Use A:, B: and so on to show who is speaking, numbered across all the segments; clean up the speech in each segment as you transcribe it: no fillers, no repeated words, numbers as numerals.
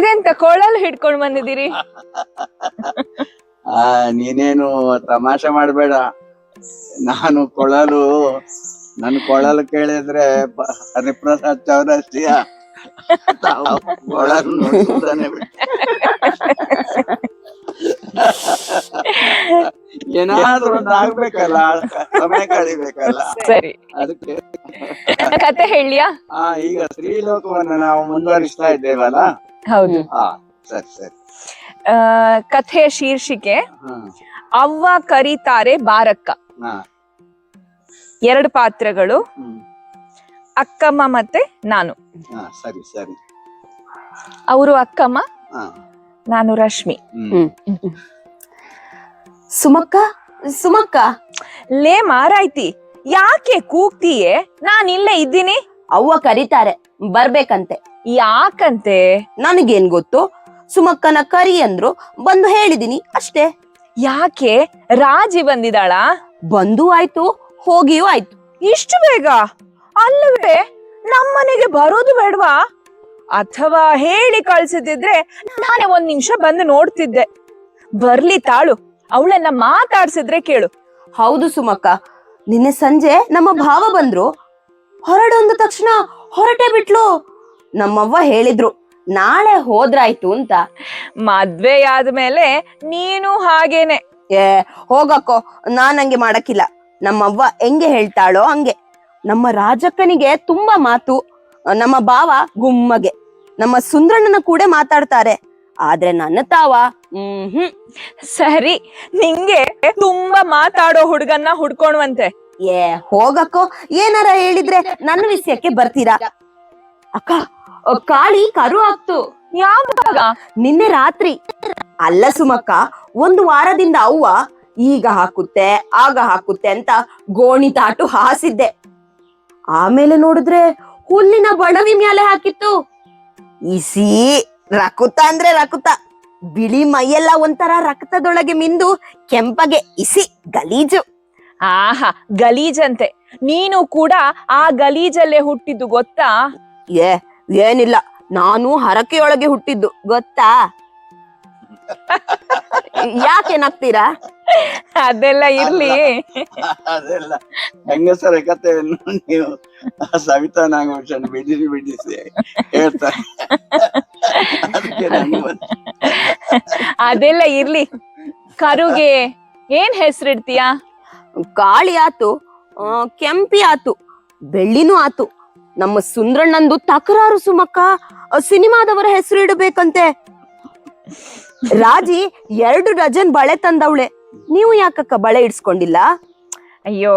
A: ಇದೆಂತ ಕೊಳಲ್ ಹಿಡ್ಕೊಂಡ್ ಬಂದಿದ್ದೀರಿ?
B: ನೀನೇನು ತಮಾಷೆ ಮಾಡ್ಬೇಡ. ನಾನು ನನ್ ಕೊಳಲು ಕೇಳಿದ್ರೆ ಹರಿಪ್ರಸಾದ್ ಚೌರಸ್ತಿಯ ಕೊಳಲು ನೋಡ್ತಾನೆ ಏನಾದ್ರೂ ಒಂದು ಆಗ್ಬೇಕಲ್ಲ, ಸಮಯ ಕಳಿಬೇಕಲ್ಲ.
A: ಸರಿ,
B: ಅದಕ್ಕೆ
A: ಕತೆ ಹೇಳಿಯಾ?
B: ಈಗ ಸ್ತ್ರೀಲೋಕವನ್ನ ನಾವು ಮುಂದುವರಿಸ್ತಾ ಇದ್ದೇವಲ್ಲ.
A: ಹೌದು.
B: ಸರಿ ಸರಿ.
A: ಕಥೆಯ ಶೀರ್ಷಿಕೆ ಅವ್ವ ಕರೀತಾರೆ ಬಾರಕ್ಕ. 2 ಪಾತ್ರಗಳು, ಅಕ್ಕಮ್ಮ ಮತ್ತೆ ನಾನು.
B: ಸರಿ ಸರಿ.
A: ಅವರು ಅಕ್ಕಮ್ಮ, ನಾನು ರಶ್ಮಿ.
C: ಸುಮಕ್ಕ
A: ಲೇ ಮಾರಾಯ್ತಿ, ಯಾಕೆ ಕೂಗ್ತೀಯೇ? ನಾನ್ ಇಲ್ಲೇ ಇದ್ದೀನಿ.
C: ಅವ್ವ ಕರೀತಾರೆ, ಬರ್ಬೇಕಂತೆ.
A: ಯಾಕಂತೆ?
C: ನನಗೇನ್ ಗೊತ್ತು. ಸುಮಕ್ಕನ ಕರಿ ಅಂದ್ರು, ಬಂದು ಹೇಳಿದೀನಿ ಅಷ್ಟೇ.
A: ಯಾಕೆ? ರಾಜಿ ಬಂದಿದ್ದಾಳ?
C: ಬಂದೂ ಆಯ್ತು, ಹೋಗಿಯೂ ಆಯ್ತು.
A: ಇಷ್ಟು ಬೇಗ? ಅಲ್ಲವೇ ನಮ್ಮನೆಗೆ ಬರೋದು ಬೇಡವಾ? ಅಥವಾ ಹೇಳಿ ಕಳ್ಸಿದ್ರೆ ನಾನೇ 1 ನಿಮಿಷ ಬಂದು ನೋಡ್ತಿದ್ದೆ. ಬರ್ಲಿ ತಾಳು, ಅವಳನ್ನ ಮಾತಾಡ್ಸಿದ್ರೆ ಕೇಳು.
C: ಹೌದು ಸುಮಕ್ಕ, ನಿನ್ನೆ ಸಂಜೆ ನಮ್ಮ ಭಾವ ಬಂದ್ರು. ಹೊರಡೊಂದ ತಕ್ಷಣ ಹೊರಟೆ ಬಿಟ್ಲು. ನಮ್ಮವ್ವ ಹೇಳಿದ್ರು, ನಾಳೆ ಹೋದ್ರಾಯ್ತು ಅಂತ.
A: ಮದ್ವೆ ಆದ್ಮೇಲೆ ನೀನು ಹಾಗೇನೆ.
C: ಹೋಗಕ್ಕೋ, ನಾನ್ ಹಂಗೆ ಮಾಡಕ್ಕಿಲ್ಲ. ನಮ್ಮವ್ವ ಹೆಂಗೆ ಹೇಳ್ತಾಳೋ ಹಂಗೆ. ನಮ್ಮ ರಾಜಕ್ಕನಿಗೆ ತುಂಬಾ ಮಾತು, ನಮ್ಮ ಭಾವ ಗುಮ್ಮಗೆ, ನಮ್ಮ ಸುಂದ್ರಣ್ಣನ ಕೂಡ ಮಾತಾಡ್ತಾರೆ. ಆದ್ರೆ ನನ್ನ ತಾವ
A: ಸರಿ, ನಿಂಗೆ ತುಂಬಾ ಮಾತಾಡೋ ಹುಡ್ಗನ್ನ ಹುಡ್ಕೊಂಡ್ವಂತೆ.
C: ಹೋಗಕ್ಕೋ, ಏನಾರ ಹೇಳಿದ್ರೆ ನನ್ನ ವಿಷಯಕ್ಕೆ ಬರ್ತೀರಾ? ಅಕ್ಕ, ಕಾಳಿ ಕರು ಆಗ್ತು.
A: ಯಾವಾಗ?
C: ನಿನ್ನೆ ರಾತ್ರಿ. ಅಲ್ಲ ಸುಮಕ್ಕ, 1 ವಾರದಿಂದ ಅವ್ವ ಈಗ ಹಾಕುತ್ತೆ ಆಗ ಹಾಕುತ್ತೆ ಅಂತ ಗೋಣಿತಾಟು ಹಾಸಿದ್ದೆ. ಆಮೇಲೆ ನೋಡಿದ್ರೆ ಹುಲ್ಲಿನ ಬಣವಿ ಮ್ಯಾಲೆ ಹಾಕಿತ್ತು. ಇಸಿ ರಕುತ ಅಂದ್ರೆ ರಕುತ, ಬಿಳಿ ಮೈಯೆಲ್ಲ ಒಂಥರ ರಕ್ತದೊಳಗೆ ಮಿಂದು ಕೆಂಪಗೆ ಇಸಿ ಗಲೀಜು.
A: ಆಹಾ, ಗಲೀಜಂತೆ. ನೀನು ಕೂಡ ಆ ಗಲೀಜಲ್ಲೇ ಹುಟ್ಟಿದ್ದು ಗೊತ್ತಾ?
C: ಏನಿಲ್ಲ, ನಾನು ಹರಕೆಯೊಳಗೆ ಹುಟ್ಟಿದ್ದು ಗೊತ್ತಾ? ಯಾಕೆ ನಗ್ತೀರಾ?
A: ಅದೆಲ್ಲ ಇರ್ಲಿ.
B: ಅದೆಲ್ಲ ಹೆಂಗಸರ ಕಥೆಯನ್ನು ನೀವು ಸವಿತಾ ನಾಗಭೂಷಣ್ ಬಿಡಿಸಿ ಹೇಳ್ತಾರೆ.
A: ಅದೆಲ್ಲ ಇರ್ಲಿ. ಕರುಗೆ ಏನ್ ಹೆಸರಿಡ್ತೀಯಾ?
C: ಕಾಳಿ ಆತು, ಕೆಂಪಿ ಆತು, ಬೆಳ್ಳಿನೂ ಆತು. ನಮ್ಮ ಸುಂದ್ರಣ್ಣಂದು ತಕರಾರು ಸುಮಕ್ಕ, ಸಿನಿಮಾದವರ ಹೆಸರು ಇಡಬೇಕಂತೆ. ರಾಜಿ 2 ಡಜನ್ ಬಳೆ ತಂದವಳೆ. ನೀವು ಯಾಕಕ್ಕ ಬಳೆ ಇಡ್ಸ್ಕೊಂಡಿಲ್ಲ?
A: ಅಯ್ಯೋ,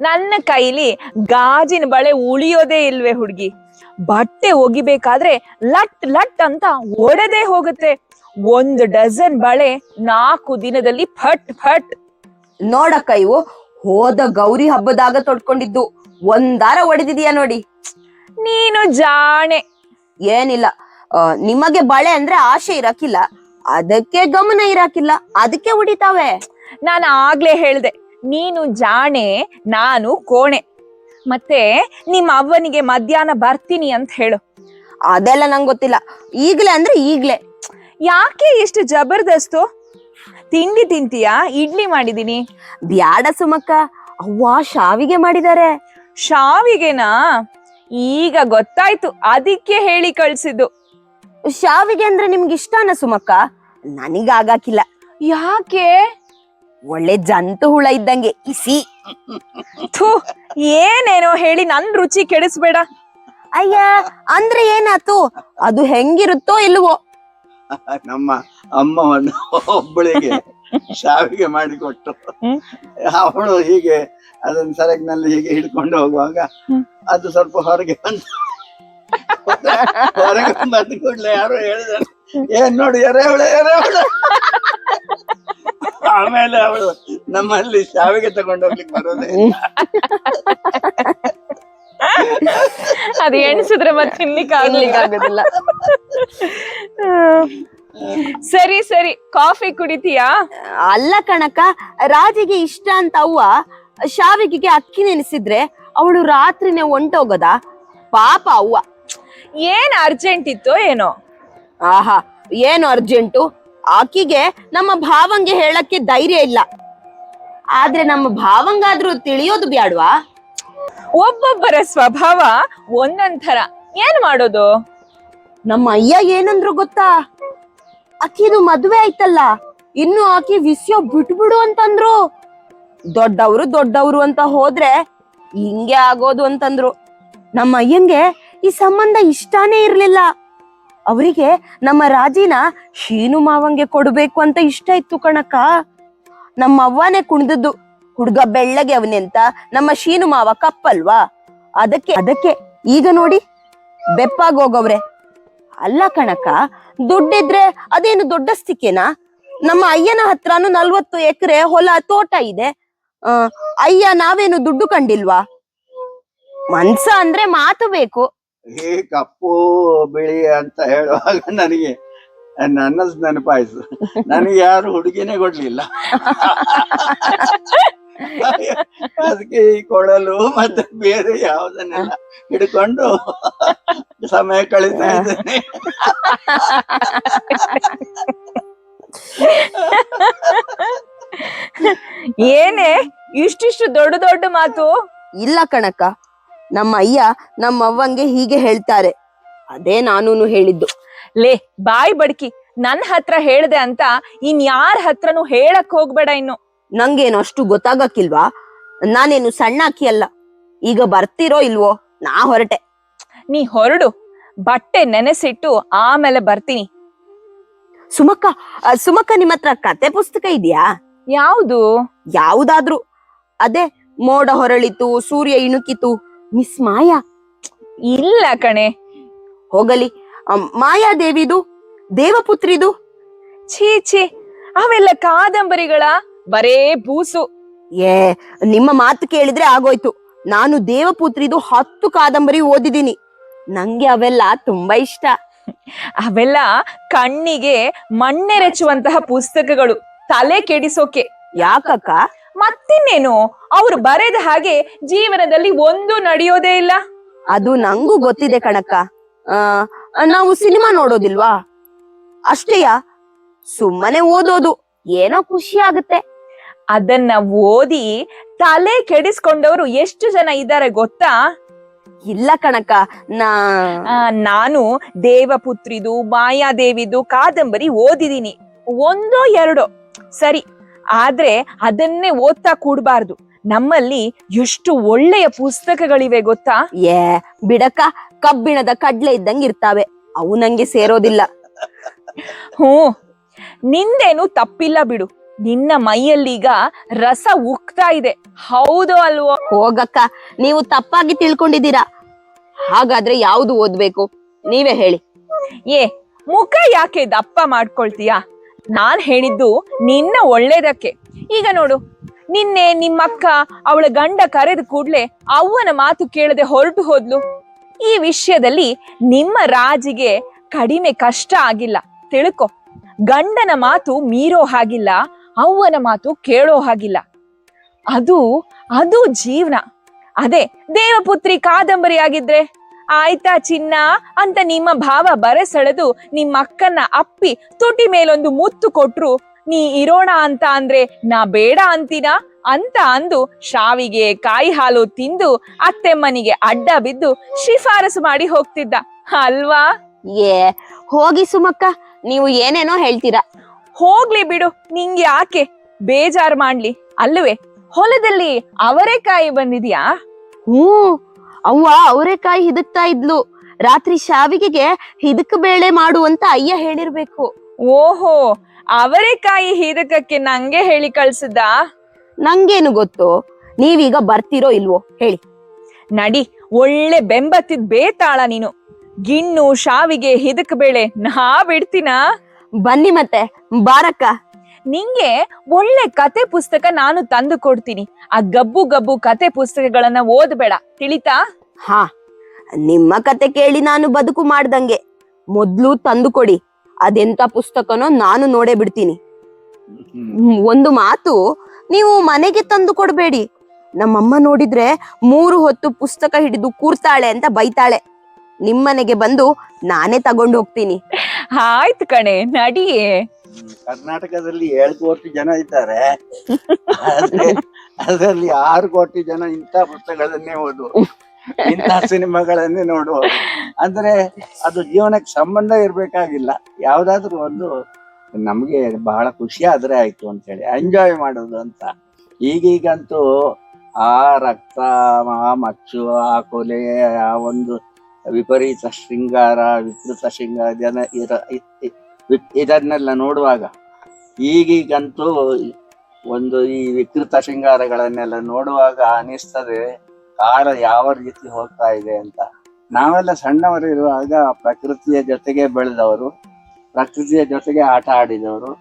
A: ನನ್ನ ಕೈಲಿ ಗಾಜಿನ ಬಳೆ ಉಳಿಯೋದೇ ಇಲ್ವೇ ಹುಡ್ಗಿ. ಬಟ್ಟೆ ಒಗಿಬೇಕಾದ್ರೆ ಲಟ್ ಲಟ್ ಅಂತ ಒಡೆದೇ ಹೋಗುತ್ತೆ. 1 ಡಜನ್ ಬಳೆ 4 ದಿನದಲ್ಲಿ ಫಟ್ ಫಟ್.
C: ನೋಡಕ್ಕ, ಇವು ಹೋದ ಗೌರಿ ಹಬ್ಬದಾಗ ತೊಡ್ಕೊಂಡಿದ್ದು, 1 ವಾರ ಒಡೆದಿದೀಯ ನೋಡಿ.
A: ನೀನು ಜಾಣೆ.
C: ಏನಿಲ್ಲ, ನಿಮಗೆ ಬಳೆ ಅಂದ್ರೆ ಆಸೆ ಇರಕಿಲ್ಲ, ಅದಕ್ಕೆ ಗಮನ ಇರಾಕಿಲ್ಲ, ಅದಕ್ಕೆ ಹೊಡಿತಾವೆ.
A: ನಾನು ಆಗ್ಲೇ ಹೇಳ್ದೆ, ನೀನು ಜಾಣೆ, ನಾನು ಕೋಣೆ. ಮತ್ತೆ ನಿಮ್ಮ ಅವ್ವನಿಗೆ ಮಧ್ಯಾಹ್ನ ಬರ್ತೀನಿ ಅಂತ ಹೇಳು.
C: ಅದೆಲ್ಲ ನಂಗೆ ಗೊತ್ತಿಲ್ಲ. ಈಗ್ಲೇ ಅಂದ್ರೆ ಈಗ್ಲೇ.
A: ಯಾಕೆ ಇಷ್ಟು ಜಬರ್ದಸ್ತು? ತಿಂಡಿ ತಿಂತೀಯಾ? ಇಡ್ಲಿ ಮಾಡಿದೀನಿ.
C: ಬ್ಯಾಡ ಸುಮಕ್ಕ, ಅವ್ವ ಶಾವಿಗೆ ಮಾಡಿದಾರೆ.
A: ಶಾವಿಗೆನಾ? ಈಗ ಗೊತ್ತಾಯ್ತು, ಅದಕ್ಕೆ ಹೇಳಿ ಕಳ್ಸಿದ್ದು.
C: ಶಾವಿಗೆ ಅಂದ್ರೆ ನಿಮ್ಗೆ ಇಷ್ಟನ ಸುಮಕ್ಕ? ನನಗಾಗಾಕಿಲ್ಲ.
A: ಯಾಕೆ?
C: ಒಳ್ಳೆ ಜಂತು ಹುಳ ಇದ್ದಂಗೆ ಇಸಿ.
A: ಥೂ, ಏನೇನೋ ಹೇಳಿ ನನ್ ರುಚಿ ಕೆಡಿಸ್ಬೇಡ.
C: ಅಯ್ಯ, ಅಂದ್ರೆ ಏನಾತು? ಅದು ಹೆಂಗಿರುತ್ತೋ ಇಲ್ವೋ.
B: ನಮ್ಮ ಅಮ್ಮವನ್ನು ಒಬ್ಬಳಿಗೆ ಶಾವಿಗೆ ಮಾಡಿಕೊಟ್ಟು, ಅವಳು ಹೀಗೆ ಅದನ್ನ ಸರಗಿನಲ್ಲಿ ಹೀಗೆ ಹಿಡ್ಕೊಂಡು ಹೋಗುವಾಗ ಅದು ಸ್ವಲ್ಪ ಹೊರಗೆ ಬಂದು ಕೂಡ್ಲೆ ಯಾರೋ ಹೇಳಿದಾರೆ, ಏನ್ ನೋಡಿ ಎರೆಹುಳ ಎರೆಹುಳ. ಆಮೇಲೆ ಅವಳು ನಮ್ಮಲ್ಲಿ ಶಾವಿಗೆ ತಗೊಂಡೋಗ್ಲಿಕ್ಕೆ ಬರೋದೇ.
A: ಅದು ಎಣಿಸಿದ್ರೆ ಮತ್ತೆ ತಿನ್ಲಿಕ್ಕಾಗೋದಿಲ್ಲ. ಸರಿ ಸರಿ, ಕಾಫಿ ಕುಡಿತೀಯಾ?
C: ಅಲ್ಲ ಕಣಕ, ರಾಜಿಗೆ ಇಷ್ಟ ಅಂತ ಅವ್ವ ಶಾವಿಗೆಗೆ ಅಕ್ಕಿ ನೆನೆಸಿದ್ರೆ ಅವಳು ರಾತ್ರಿನೇ ಹೊಂಟೋಗದ. ಪಾಪ ಅವ್ವ.
A: ಏನ್ ಅರ್ಜೆಂಟ್ ಇತ್ತೋ ಏನೋ.
C: ಆಹಾ, ಏನು ಅರ್ಜೆಂಟು? ಆಕಿಗೆ ನಮ್ಮ ಭಾವಂಗೆ ಹೇಳಕ್ಕೆ ಧೈರ್ಯ ಇಲ್ಲ. ಆದ್ರೆ ನಮ್ಮ ಭಾವಂಗಾದ್ರೂ ತಿಳಿಯೋದು ಬ್ಯಾಡ್ವಾ?
A: ಒಬ್ಬೊಬ್ಬರ ಸ್ವಭಾವ ಒಂದೊಂದ್ ಥರ, ಏನ್ ಮಾಡೋದು?
C: ನಮ್ಮ ಅಯ್ಯ ಏನಂದ್ರು ಗೊತ್ತಾ? ಆಕಿದು ಮದ್ವೆ ಆಯ್ತಲ್ಲ, ಇನ್ನು ಆಕಿ ವಿಷಯ ಬಿಟ್ಬಿಡು ಅಂತಂದ್ರು. ದೊಡ್ಡವ್ರು ಅಂತ ಹೋದ್ರೆ ಹಿಂಗೆ ಆಗೋದು ಅಂತಂದ್ರು. ನಮ್ಮ ಅಯ್ಯಂಗೆ ಈ ಸಂಬಂಧ ಇಷ್ಟಾನೇ ಇರ್ಲಿಲ್ಲ. ಅವರಿಗೆ ನಮ್ಮ ರಾಜಿನ ಶೀನು ಮಾವಂಗೆ ಕೊಡ್ಬೇಕು ಅಂತ ಇಷ್ಟ ಇತ್ತು ಕಣಕ್ಕ. ನಮ್ಮ ಅವ್ವನೇ ಕುಣ್ದದ್ದು, ಹುಡ್ಗ ಬೆಳ್ಳಗೆ ಅವನೆಂತ, ನಮ್ಮ ಶೀನು ಮಾವ ಕಪ್ಪಲ್ವಾ, ಅದಕ್ಕೆ ಈಗ ನೋಡಿ ಬೆಪ್ಪಾಗೋಗವ್ರೆ. ಅಲ್ಲ ಕಣಕ್ಕ, ದುಡ್ಡಿದ್ರೆ ಅದೇನು ದೊಡ್ಡಸ್ತಿಕೆನಾ? ನಮ್ಮ ಅಯ್ಯನ ಹತ್ರನು 40 ಎಕರೆ ಹೊಲ ತೋಟ ಇದೆ. ಅಯ್ಯ ನಾವೇನು ದುಡ್ಡು ಕಂಡಿಲ್ವಾ? ಮನ್ಸ ಅಂದ್ರೆ ಮಾತು ಬೇಕು.
B: ಈ ಕಪ್ಪು ಬಿಳಿ ಅಂತ ಹೇಳುವಾಗ ನನಗೆ ನನ್ನದು ನೆನಪಾಯ್ತು. ನನಗೆ ಯಾರು ಹುಡುಗಿನೇ ಕೊಡ್ಲಿಲ್ಲ. ಅದಕ್ಕೆ ಈ ಕೊಳಲು ಮತ್ತೆ ಬೇರೆ ಯಾವುದನ್ನೆಲ್ಲ ಹಿಡ್ಕೊಂಡು ಸಮಯ ಕಳೀತಾ ಇದ್ದೇನೆ.
A: ಏನೇ ಇಷ್ಟಿಷ್ಟು ದೊಡ್ಡ ದೊಡ್ಡ ಮಾತು?
C: ಇಲ್ಲ ಕಣಕ್ಕ, ನಮ್ಮ ಅಯ್ಯ ನಮ್ಮ ಅವ್ವಂಗೆ ಹೀಗೆ ಹೇಳ್ತಾರೆ, ಅದೇ ನಾನೂನು ಹೇಳಿದ್ದು.
A: ಲೇ ಬಾಯ್ ಬಡ್ಕಿ, ನನ್ ಹತ್ರ ಹೇಳ್ದೆ ಅಂತ ಇನ್ಯಾರ ಹತ್ರನು ಹೇಳಕ್ ಹೋಗ್ಬೇಡ ಇನ್ನು.
C: ನಂಗೇನು ಅಷ್ಟು ಗೊತ್ತಾಗಕ್ಕಿಲ್ವಾ? ನಾನೇನು ಸಣ್ಣ ಅಕ್ಕಿ ಅಲ್ಲ. ಈಗ ಬರ್ತಿರೋ ಇಲ್ವೋ? ನಾ ಹೊರಟೆ.
A: ನೀ ಹೊರಡು, ಬಟ್ಟೆ ನೆನೆಸಿಟ್ಟು ಆಮೇಲೆ ಬರ್ತೀನಿ.
C: ಸುಮಕ್ಕ ನಿಮ್ಮ ಹತ್ರ ಕತೆ ಪುಸ್ತಕ ಇದೆಯಾ?
A: ಯಾವುದು?
C: ಯಾವುದಾದ್ರೂ. ಅದೇ ಮೋಡ ಹೊರಳಿತು, ಸೂರ್ಯ ಇಣುಕಿತು, ಮಿಸ್ ಮಾಯಾ.
A: ಇಲ್ಲ ಕಣೆ.
C: ಹೋಗಲಿ, ಮಾಯಾದೇವಿದು, ದೇವಪುತ್ರಿದು.
A: ಛೀ, ಅವೆಲ್ಲ ಕಾದಂಬರಿಗಳ ಬರೇ ಬೂಸು.
C: ನಿಮ್ಮ ಮಾತು ಕೇಳಿದ್ರೆ ಆಗೋಯ್ತು. ನಾನು ದೇವಪುತ್ರಿದು 10 ಕಾದಂಬರಿ ಓದಿದ್ದೀನಿ. ನಂಗೆ ಅವೆಲ್ಲ ತುಂಬಾ ಇಷ್ಟ.
A: ಅವೆಲ್ಲ ಕಣ್ಣಿಗೆ ಮಣ್ಣೆರೆಚುವಂತಹ ಪುಸ್ತಕಗಳು, ತಲೆ ಕೆಡಿಸೋಕೆ.
C: ಯಾಕಕ್ಕ?
A: ಮತ್ತಿನ್ನೇನು, ಅವ್ರು ಬರೆದ ಹಾಗೆ ಜೀವನದಲ್ಲಿ ಒಂದು ನಡೆಯೋದೇ ಇಲ್ಲ.
C: ಅದು ನಂಗೂ ಗೊತ್ತಿದೆ ಕಣಕ್ಕ. ನಾವು ಸಿನಿಮಾ ನೋಡೋದಿಲ್ವಾ? ಅಷ್ಟೇಯಾ? ಸುಮ್ಮನೆ ಓದೋದು, ಏನೋ ಖುಷಿ ಆಗುತ್ತೆ.
A: ಅದನ್ನ ಓದಿ ತಲೆ ಕೆಡಿಸ್ಕೊಂಡವರು ಎಷ್ಟು ಜನ ಇದ್ದಾರೆ ಗೊತ್ತಾ?
C: ಇಲ್ಲ ಕಣಕ್ಕ,
A: ನಾನು ದೇವಪುತ್ರಿದು, ಮಾಯಾದೇವಿದು ಕಾದಂಬರಿ ಓದಿದೀನಿ, 1 2 ಸರಿ. ಆದ್ರೆ ಅದನ್ನೇ ಓದ್ತಾ ಕೂಡ್ಬಾರ್ದು. ನಮ್ಮಲ್ಲಿ ಎಷ್ಟು ಒಳ್ಳೆಯ ಪುಸ್ತಕಗಳಿವೆ ಗೊತ್ತಾ?
C: ಬಿಡಕ್ಕ, ಕಬ್ಬಿಣದ ಕಡ್ಲೆ ಇದ್ದಂಗೆ ಇರ್ತಾವೆ, ಅವು ನಂಗೆ ಸೇರೋದಿಲ್ಲ.
A: ನಿಂದೇನು ತಪ್ಪಿಲ್ಲ ಬಿಡು, ನಿನ್ನ ಮೈಯಲ್ಲೀಗ ರಸ ಉಕ್ತಾ ಇದೆ, ಹೌದೋ ಅಲ್ವೋ?
C: ಹೋಗಕ್ಕ, ನೀವು ತಪ್ಪಾಗಿ ತಿಳ್ಕೊಂಡಿದ್ದೀರಾ. ಹಾಗಾದ್ರೆ ಯಾವುದು ಓದ್ಬೇಕು ನೀವೇ ಹೇಳಿ.
A: ಮುಖ ಯಾಕೆ ದಪ್ಪ ಮಾಡ್ಕೊಳ್ತೀಯಾ? ನಾನ್ ಹೇಳಿದ್ದು ನಿನ್ನ ಒಳ್ಳೇದಕ್ಕೆ. ಈಗ ನೋಡು, ನಿನ್ನೆ ನಿಮ್ಮಕ್ಕ ಅವಳ ಗಂಡ ಕರೆದ ಕೂಡ್ಲೆ ಅವ್ವನ ಮಾತು ಕೇಳದೆ ಹೊರಟು ಹೋದ್ಲು. ಈ ವಿಷಯದಲ್ಲಿ ನಿಮ್ಮ ರಾಜಿಗೆ ಕಡಿಮೆ ಕಷ್ಟ ಆಗಿಲ್ಲ ತಿಳ್ಕೊ. ಗಂಡನ ಮಾತು ಮೀರೋ ಹಾಗಿಲ್ಲ, ಅವ್ವನ ಮಾತು ಕೇಳೋ ಹಾಗಿಲ್ಲ. ಅದು ಜೀವನ. ಅದೇ ದೇವಪುತ್ರಿ ಕಾದಂಬರಿ ಆಗಿದ್ರೆ ಆಯ್ತಾ ಚಿನ್ನ ಅಂತ ನಿಮ್ಮ ಭಾವ ಬರೆಸೆಳೆದು ನಿಮ್ಮ ಅಕ್ಕನ್ನ ಅಪ್ಪಿ ತುಟಿ ಮೇಲೊಂದು ಮುತ್ತು ಕೊಟ್ರು, ನೀ ಇರೋಣ ಅಂತ ಅಂದ್ರೆ ನಾ ಬೇಡ ಅಂತೀನ ಅಂತ ಅಂದು ಶಾವಿಗೆ ಕಾಯಿ ಹಾಲು ತಿಂದು ಅತ್ತೆಮ್ಮನಿಗೆ ಅಡ್ಡ ಬಿದ್ದು ಶಿಫಾರಸು ಮಾಡಿ ಹೋಗ್ತಿದ್ದ ಅಲ್ವಾ?
C: ಹೋಗಿ ಸುಮಕ್ಕ, ನೀವು ಏನೇನೋ ಹೇಳ್ತೀರಾ.
A: ಹೋಗ್ಲಿ ಬಿಡು, ನಿಂಗೆ ಯಾಕೆ ಬೇಜಾರ್ ಮಾಡ್ಲಿ ಅಲ್ವೇ? ಹೊಲದಲ್ಲಿ ಅವರೆಕಾಯಿ ಬಂದಿದ್ಯಾ?
C: ಅವ್ವ ಅವರೆಕಾಯಿ ಹಿದಕ್ತಾ ಇದ್ಲು. ರಾತ್ರಿ ಶಾವಿಗೆಗೆ ಹಿದಕ ಬೇಳೆ ಮಾಡುವಂತ ಅಯ್ಯ ಹೇಳಿರ್ಬೇಕು.
A: ಓಹೋ, ಅವರೆಕಾಯಿ ಹಿದಕಕ್ಕೆ ನಂಗೆ ಹೇಳಿ ಕಳ್ಸಿದ್ದ?
C: ನಂಗೇನು ಗೊತ್ತು. ನೀವೀಗ ಬರ್ತಿರೋ ಇಲ್ವೋ ಹೇಳಿ.
A: ನಡಿ, ಒಳ್ಳೆ ಬೆಂಬತ್ತಿದ್ ಬೇತಾಳ ನೀನು. ಗಿಣ್ಣು ಶಾವಿಗೆ ಹಿದಕ ಬೇಳೆ ನಾ ಬಿಡ್ತೀನ?
C: ಬನ್ನಿ ಮತ್ತೆ, ಬಾರಕ್ಕ.
A: ನಿಂಗೆ ಒಳ್ಳೆ ಕತೆ ಪುಸ್ತಕ ನಾನು ತಂದು ಕೊಡ್ತೀನಿ. ಆ ಗಬ್ಬು ಕತೆ ಪುಸ್ತಕಗಳನ್ನ ಓದ್ಬೇಡ, ತಿಳಿತಾ?
C: ಹಾ, ನಿಮ್ಮ ಕತೆ ಕೇಳಿ ನಾನು ಬದುಕು ಮಾಡ್ದಂಗೆ. ಮೊದ್ಲು ತಂದು ಕೊಡಿ, ಅದೆಂತ ಪುಸ್ತಕನೋ ನಾನು ನೋಡೇ ಬಿಡ್ತೀನಿ. ಒಂದು ಮಾತು, ನೀವು ಮನೆಗೆ ತಂದು ಕೊಡ್ಬೇಡಿ. ನಮ್ಮಮ್ಮ ನೋಡಿದ್ರೆ 3 ಹೊತ್ತು ಪುಸ್ತಕ ಹಿಡಿದು ಕೂರ್ತಾಳೆ ಅಂತ ಬೈತಾಳೆ. ನಿಮ್ಮನೆಗೆ ಬಂದು ನಾನೇ ತಗೊಂಡು ಹೋಗ್ತೀನಿ.
A: ಆಯ್ತು ಕಣೆ ನಡಿಯೇ.
B: ಕರ್ನಾಟಕದಲ್ಲಿ 7 ಕೋಟಿ ಜನ ಇದ್ದಾರೆ, ಆದ್ರೆ ಅದರಲ್ಲಿ 6 ಕೋಟಿ ಜನ ಇಂಥ ಪುಸ್ತಕಗಳನ್ನೇ ಓದುವ, ಇಂಥ ಸಿನಿಮಾಗಳನ್ನೇ ನೋಡುವ. ಅಂದ್ರೆ ಅದು ಜೀವನಕ್ಕೆ ಸಂಬಂಧ ಇರ್ಬೇಕಾಗಿಲ್ಲ, ಯಾವ್ದಾದ್ರು ಒಂದು ನಮ್ಗೆ ಬಹಳ ಖುಷಿ ಆದ್ರೆ ಆಯ್ತು ಅಂತ ಹೇಳಿ ಎಂಜಾಯ್ ಮಾಡೋದು ಅಂತ. ಈಗೀಗಂತೂ ಆ ರಕ್ತ, ಆ ಮಚ್ಚು, ಆ ಕೊಲೆ, ಆ ಒಂದು ವಿಪರೀತ ಶೃಂಗಾರ, ವಿಕೃತ ಶೃಂಗಾರ ಇದನ್ನೆಲ್ಲ ನೋಡುವಾಗ ಈಗೀಗಂತೂ ಒಂದು ಈ ವಿಕೃತ ಶೃಂಗಾರಗಳನ್ನೆಲ್ಲ ನೋಡುವಾಗ ಅನಿಸ್ತದೆ ಕಾಲ ಯಾವ ರೀತಿ ಹೋಗ್ತಾ ಇದೆ ಅಂತ. ನಾವೆಲ್ಲ ಸಣ್ಣವರಿರುವಾಗ ಪ್ರಕೃತಿಯ ಜೊತೆಗೆ ಬೆಳೆದವರು, ಪ್ರಕೃತಿಯ ಜೊತೆಗೆ ಆಟ ಆಡಿದವರು.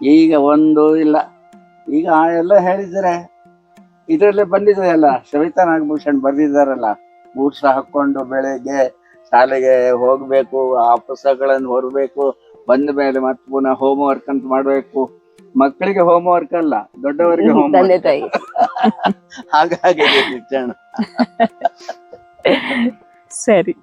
B: ಈಗ ಒಂದು ಇಲ್ಲ, ಈಗ ಎಲ್ಲ ಹೇಳಿದರೆ ಇದರಲ್ಲೇ ಬಂದಿದೆ ಅಲ್ಲ, ಸವಿತಾ ನಾಗಭೂಷಣ್ ಬರ್ದಿದ್ದಾರಲ್ಲ, ಬೂಟ್ಸ್ ಹಾಕೊಂಡು ಬೆಳಗ್ಗೆ ಶಾಲೆಗೆ ಹೋಗ್ಬೇಕು, ಆ ಪುಸ್ತಕಗಳನ್ನು ಹೊರಬೇಕು, ಬಂದ ಮೇಲೆ ಮತ್ತೆ ಪುನಃ ಹೋಮ್ ವರ್ಕ್ ಅಂತ ಮಾಡ್ಬೇಕು. ಮಕ್ಕಳಿಗೆ ಹೋಮ್ ವರ್ಕ್ ಅಲ್ಲ, ದೊಡ್ಡವರಿಗೆ ಹೋಮ್
C: ತಂದೆ
B: ವರ್ಕ್.
C: ತಾಯಿ.
B: ಹಾಗಾಗಿ ಶಿಕ್ಷಣ.
A: ಸರಿ.